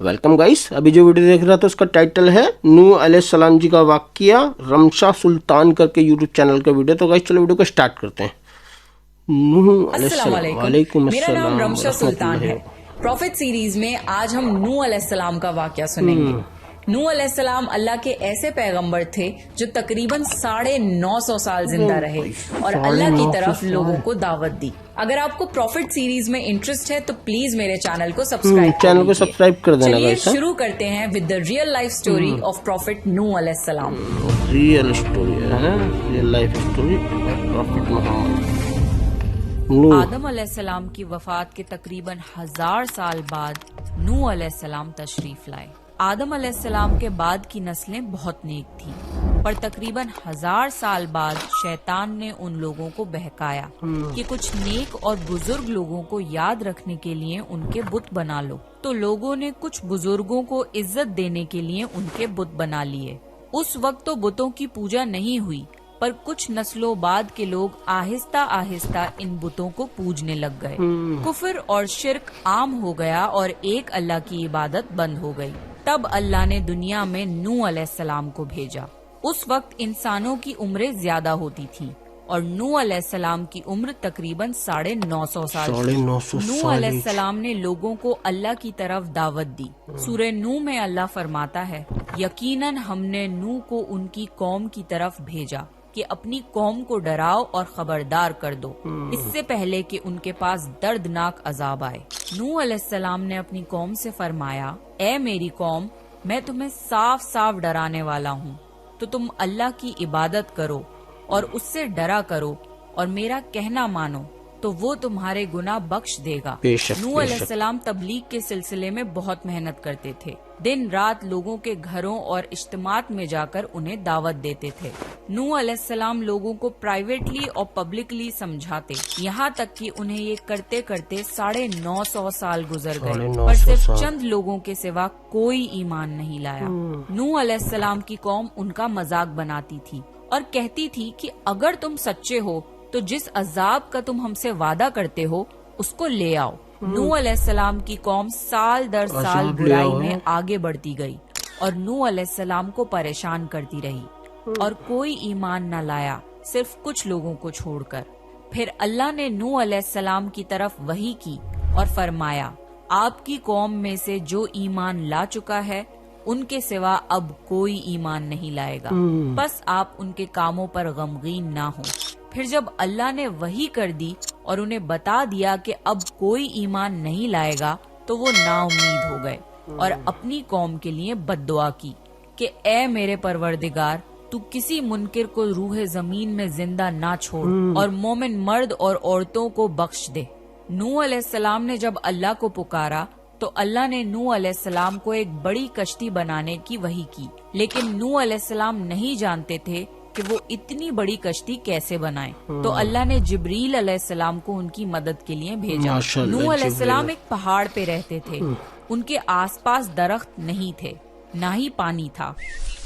Welcome guys. अभी जो video देख रहा था उसका टाइटल है नूह अलैहिस्सलाम जी का वाक़या रमशा सुल्तान करके यूट्यूब चैनल का वीडियो। तो गाइस चलो वीडियो को स्टार्ट करते हैं। नूह अलैहिस्सलाम, वालेकुम मेरा नाम अस्सलाम रमशा सुल्तान है। वरहमतुल्लाहि। प्रॉफिट सीरीज में आज हम नूह अलैहिस्सलाम का वाकया सुनेंगे। नूह अलैहिस्सलाम अल्लाह के ऐसे पैगंबर थे जो तकरीबन 950 साल जिंदा रहे और अल्लाह की तरफ लोगों को दावत दी। अगर आपको प्रॉफिट सीरीज में इंटरेस्ट है तो प्लीज मेरे चैनल को सब्सक्राइब कर देना। चलिए शुरू करते हैं with the real life story of prophet नूह अलैहिस्सलाम। रियल स्टोरी है, रियल लाइफ स्टोरी प्रॉफिट मोहम्मद। आदम अलैहिस्सलाम की वफात के तकरीबन 1000 साल बाद नूह अलैहिस्सलाम तशरीफ लाए। आदम अलैहिस्सलाम के बाद की नस्लें बहुत नेक थीं, पर तकरीबन 1000 साल बाद शैतान ने उन लोगों को बहकाया कि कुछ नेक और बुजुर्ग लोगों को याद रखने के लिए उनके बुत बना लो। तो लोगों ने कुछ बुजुर्गों को इज्जत देने के लिए उनके बुत बना लिए। उस वक्त तो बुतों की पूजा नहीं हुई, पर कुछ नस्लों बाद के लोग आहिस्ता आहिस्ता इन बुतों को पूजने लग गए। कुफर और शिर्क आम हो गया और एक अल्लाह की इबादत बंद हो गई। तब अल्लाह ने दुनिया में नूह अलैहिस्सलाम को भेजा। उस वक्त इंसानों की उम्रें ज्यादा होती थीं और नूह अलैहिस्सलाम की उम्र तकरीबन 950 साल थी। नूह अलैहिस्सलाम ने लोगों को अल्लाह की तरफ दावत दी। सूरह नूह में अल्लाह फरमाता है, यकीनन हमने नूह को उनकी कौम की तरफ भेजा कि अपनी कौम को डराओ और खबरदार कर दो, इससे पहले कि उनके पास दर्दनाक अजाब आए। नूह अलैहिस्सलाम ने अपनी कौम से फरमाया, ए मेरी कौम, मैं तुम्हें साफ साफ डराने वाला हूँ, तो तुम अल्लाह की इबादत करो और उससे डरा करो और मेरा कहना मानो, तो वो तुम्हारे गुनाह बख्श देगा। नूह अलैहिस्सलाम तबलीग के सिलसिले में बहुत मेहनत करते थे। दिन रात लोगों के घरों और इज्तिमात में जाकर उन्हें दावत देते थे। नूह अलैहिस्सलाम लोगों को प्राइवेटली और पब्लिकली समझाते, यहाँ तक कि उन्हें ये करते करते 950 साल गुजर गए, पर सिर्फ चंद लोगों के सिवा कोई ईमान नहीं लाया। नूह अलैहिस्सलाम की कौम उनका मजाक बनाती थी और कहती थी कि अगर तुम सच्चे हो तो जिस अजाब का तुम हमसे वादा करते हो उसको ले आओ। नूह अलैहिस्सलाम की कौम साल दर साल बुराई में आगे बढ़ती गई और नूह अलैहिस्सलाम को परेशान करती रही और कोई ईमान न लाया, सिर्फ कुछ लोगों को छोड़कर। फिर अल्लाह ने नूह अलैहिस्सलाम की तरफ वही की और फरमाया, आपकी कौम में से जो ईमान ला चुका है उनके सिवा अब कोई ईमान नहीं लाएगा, बस आप उनके कामों पर गमगीन ना हो। फिर जब अल्लाह ने वही कर दी और उन्हें बता दिया कि अब कोई ईमान नहीं लाएगा, तो वो नाउम्मीद हो गए और अपनी कौम के लिए बद्दुआ की कि ए मेरे परवरदिगार, तू किसी मुनकिर को रूह जमीन में जिंदा ना छोड़ और मोमिन मर्द और औरतों को बख्श दे। नूह अलैहिस्सलाम ने जब अल्लाह को पुकारा तो अल्लाह ने नूह अलैहिस्सलाम को एक बड़ी कश्ती बनाने की वही की, लेकिन नूह अलैहिस्सलाम नहीं जानते थे कि वो इतनी बड़ी कश्ती कैसे बनाएं। तो अल्लाह ने जिब्रील अलैहिस्सलाम को उनकी मदद के लिए भेजा। नूह अलैहिस्सलाम एक पहाड़ पे रहते थे। उनके आसपास दरख्त नहीं थे, ना ही पानी था।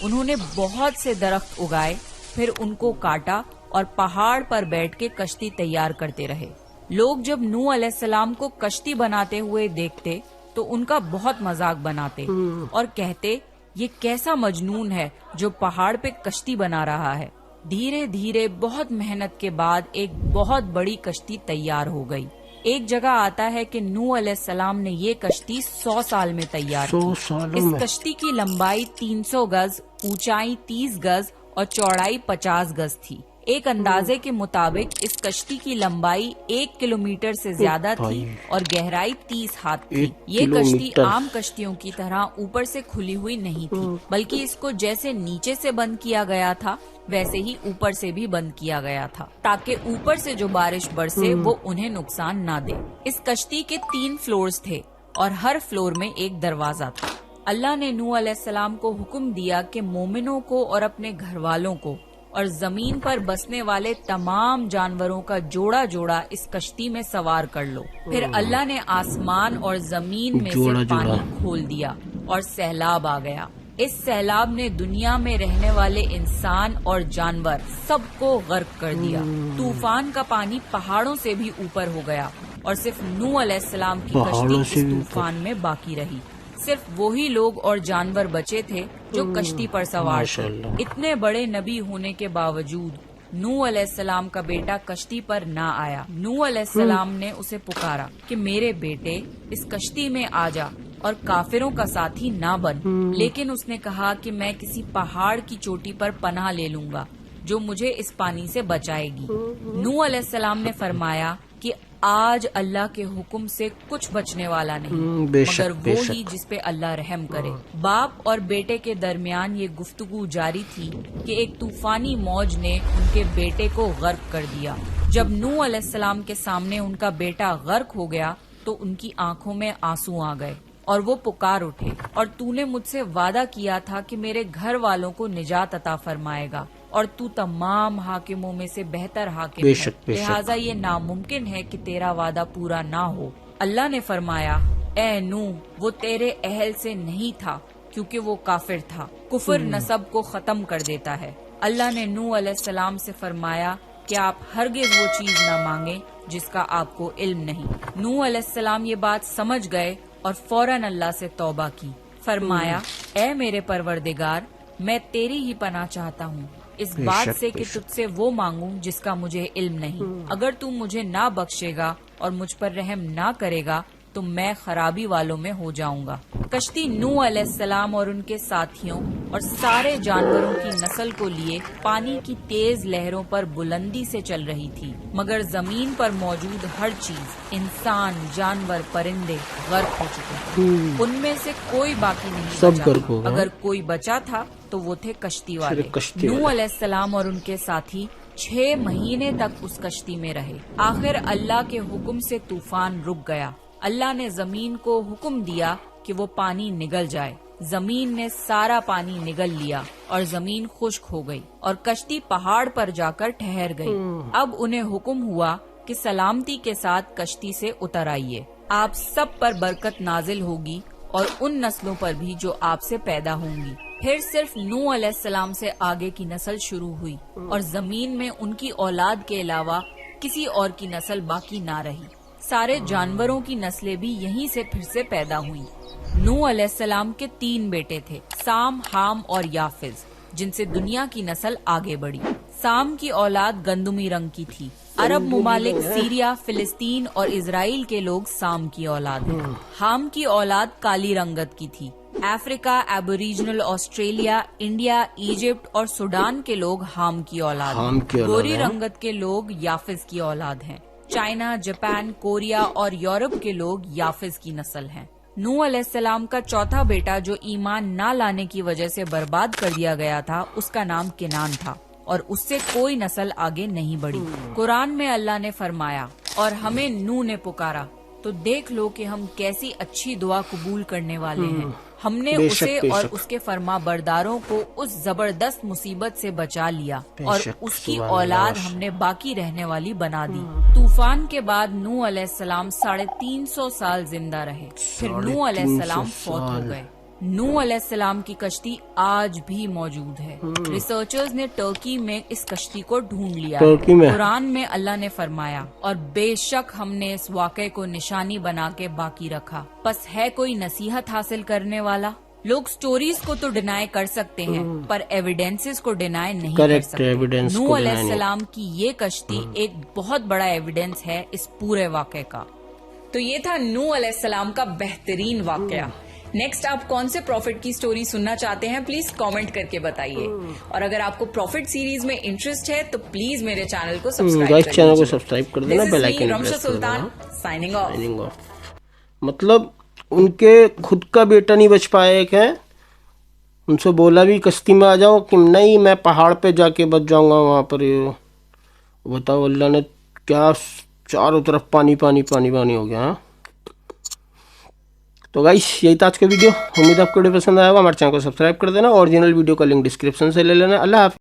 उन्होंने बहुत से दरख्त उगाए, फिर उनको काटा और पहाड़ पर बैठ के कश्ती तैयार करते रहे। लोग जब नूह अलैहिस्सलाम को कश्ती बनाते हुए देखते तो उनका बहुत मजाक बनाते और कहते, ये कैसा मजनून है जो पहाड़ पे कश्ती बना रहा है। धीरे धीरे बहुत मेहनत के बाद एक बहुत बड़ी कश्ती तैयार हो गई। एक जगह आता है कि नूह अलैहिस्सलाम ने ये कश्ती 100 साल में तैयार की। इस कश्ती की लंबाई 300 गज, ऊंचाई 30 गज और चौड़ाई 50 गज थी। एक अंदाजे के मुताबिक इस कश्ती की लंबाई 1 किलोमीटर से ज्यादा थी और गहराई 30 हाथ थी। ये कश्ती आम कश्तियों की तरह ऊपर से खुली हुई नहीं थी, बल्कि इसको जैसे नीचे से बंद किया गया था वैसे ही ऊपर से भी बंद किया गया था, ताकि ऊपर से जो बारिश बरसे वो उन्हें नुकसान ना दे। इस कश्ती के 3 फ्लोर्स थे और हर फ्लोर में एक दरवाजा था। अल्लाह ने नूह अलैहिस्सलाम को हुक्म दिया कि मोमिनों को और अपने घर वालों को और जमीन पर बसने वाले तमाम जानवरों का जोड़ा जोड़ा इस कश्ती में सवार कर लो। फिर अल्लाह ने आसमान और जमीन में से पानी खोल दिया और सैलाब आ गया। इस सैलाब ने दुनिया में रहने वाले इंसान और जानवर सबको गर्क कर दिया। तूफान का पानी पहाड़ों से भी ऊपर हो गया और सिर्फ नूह अलैहिस्सलाम की कश्ती इस तूफान में बाकी रही। صرف وہی لوگ اور جانور بچے تھے جو کشتی پر سوار تھے۔ اتنے بڑے نبی ہونے کے باوجود نوح علیہ السلام کا بیٹا کشتی پر نہ آیا۔ نوح علیہ السلام نے اسے پکارا کہ میرے بیٹے اس کشتی میں آ جا اور کافروں کا ساتھی نہ بن، لیکن اس نے کہا کہ میں کسی پہاڑ کی چوٹی پر پناہ لے لوں گا جو مجھے اس پانی سے بچائے گی۔ نوح علیہ السلام نے فرمایا کہ آج اللہ کے حکم سے کچھ بچنے والا نہیں مگر وہی جس پہ اللہ رحم کرے۔ باپ اور بیٹے کے درمیان یہ گفتگو جاری تھی کہ ایک طوفانی موج نے ان کے بیٹے کو غرق کر دیا۔ جب نوح علیہ السلام کے سامنے ان کا بیٹا غرق ہو گیا تو ان کی آنکھوں میں آنسو آ گئے اور وہ پکار اٹھے، اور تو نے مجھ سے وعدہ کیا تھا کہ میرے گھر والوں کو نجات عطا فرمائے گا، اور تو تمام حاکموں میں سے بہتر حاکم ہے، لہٰذا یہ ناممکن ہے کہ تیرا وعدہ پورا نہ ہو۔ اللہ نے فرمایا، اے نوح، وہ تیرے اہل سے نہیں تھا کیونکہ وہ کافر تھا۔ کفر نسب کو ختم کر دیتا ہے۔ اللہ نے نوح علیہ السلام سے فرمایا کہ آپ ہرگز وہ چیز نہ مانگیں جس کا آپ کو علم نہیں۔ نوح علیہ السلام یہ بات سمجھ گئے اور فوراً اللہ سے توبہ کی۔ فرمایا، اے میرے پروردگار، میں تیری ہی پناہ چاہتا ہوں اس بات سے کہ تجھ سے وہ مانگوں جس کا مجھے علم نہیں۔ اگر تو مجھے نہ بخشے گا اور مجھ پر رحم نہ کرے گا تو میں خرابی والوں میں ہو جاؤں گا۔ کشتی نوح علیہ السلام اور ان کے ساتھیوں اور سارے جانوروں کی نسل کو لیے پانی کی تیز لہروں پر بلندی سے چل رہی تھی، مگر زمین پر موجود ہر چیز، انسان، جانور، پرندے غرق ہو چکے تھے۔ ان میں سے کوئی باقی نہیں بچا۔ اگر کوئی بچا تھا تو وہ تھے کشتی والے۔ نوح علیہ السلام اور ان کے ساتھی 6 مہینے تک اس کشتی میں رہے۔ آخر اللہ کے حکم سے طوفان رک گیا۔ اللہ نے زمین کو حکم دیا کہ وہ پانی نگل جائے۔ زمین نے سارا پانی نگل لیا اور زمین خشک ہو گئی اور کشتی پہاڑ پر جا کر ٹھہر گئی۔ اب انہیں حکم ہوا کہ سلامتی کے ساتھ کشتی سے اتر آئیے، آپ سب پر برکت نازل ہوگی اور ان نسلوں پر بھی جو آپ سے پیدا ہوں گی۔ پھر صرف نوح علیہ السلام سے آگے کی نسل شروع ہوئی اور زمین میں ان کی اولاد کے علاوہ کسی اور کی نسل باقی نہ رہی۔ سارے جانوروں کی نسلیں بھی یہیں سے پھر سے پیدا ہوئیں۔ نوح علیہ السلام کے 3 بیٹے تھے، سام، حام اور یافز، جن سے دنیا کی نسل آگے بڑھی۔ سام کی اولاد گندمی رنگ کی تھی۔ عرب ممالک سیریا، فلسطین اور اسرائیل کے لوگ سام کی اولاد ہیں۔ حام کی اولاد کالی رنگت کی تھی۔ افریقہ، ایبوریجنل آسٹریلیا، انڈیا، ایجپٹ اور سوڈان کے لوگ حام کی اولاد ہیں۔ گوری رنگت کے لوگ یافز کی اولاد ہیں۔ چائنا، جاپان، کوریا اور یورپ کے لوگ یافز کی نسل ہیں۔ نوح علیہ السلام کا چوتھا بیٹا جو ایمان نہ لانے کی وجہ سے برباد کر دیا گیا تھا، اس کا نام کنان تھا اور اس سے کوئی نسل آگے نہیں بڑھی۔ قرآن میں اللہ نے فرمایا، اور ہمیں نوح نے پکارا تو دیکھ لو کہ ہم کیسی اچھی دعا قبول کرنے والے ہیں۔ ہم نے اسے اور اس کے فرما برداروں کو اس زبردست مصیبت سے بچا لیا اور اس کی اولاد ہم نے باقی رہنے والی بنا دی۔ طوفان کے بعد نوح علیہ السلام 350 سال زندہ رہے، پھر نوح علیہ السلام فوت ہو گئے۔ نوح علیہ السلام کی کشتی آج بھی موجود ہے۔ ریسرچرز نے ترکی میں اس کشتی کو ڈھونڈ لیا ہے۔ قرآن میں اللہ نے فرمایا، اور بے شک ہم نے اس واقعے کو نشانی بنا کے باقی رکھا، پس ہے کوئی نصیحت حاصل کرنے والا؟ لوگ سٹوریز کو تو ڈینائی کر سکتے ہیں پر ایویڈنسز کو ڈینائی نہیں کر سکتے۔ نوح علیہ السلام کی یہ کشتی ایک بہت بڑا ایویڈنس ہے اس پورے واقعے کا۔ تو یہ تھا نوح علیہ السلام کا بہترین واقعہ۔ نیکسٹ آپ کون سے پروفٹ کی سٹوری سننا چاہتے ہیں پلیز کامنٹ کر کے بتائیے، اور اگر آپ کو پروفٹ سیریز میں انٹرسٹ ہے تو پلیز میرے چینل کو سبسکرائب کر دینا، بیل آئیکن رمشا سلطان سائننگ آف۔ مطلب ان کے خود کا بیٹا نہیں بچ پایا ایک ہے، ان سے بولا بھی کشتی میں آ جاؤ کہ نہیں میں پہاڑ پہ جا کے بچ جاؤں گا وہاں پر۔ بتاؤ اللہ نے کیا، چاروں طرف پانی پانی پانی پانی ہو گیا۔ تو گائس یہی تھا آج کا ویڈیو، امید آپ کو ویڈیو پسند آیا ہوگا۔ ہمارے چینل کو سبسکرائب کر دینا، اوریجنل ویڈیو کا لنک ڈسکرپشن سے لے لینا۔ اللہ حافظ۔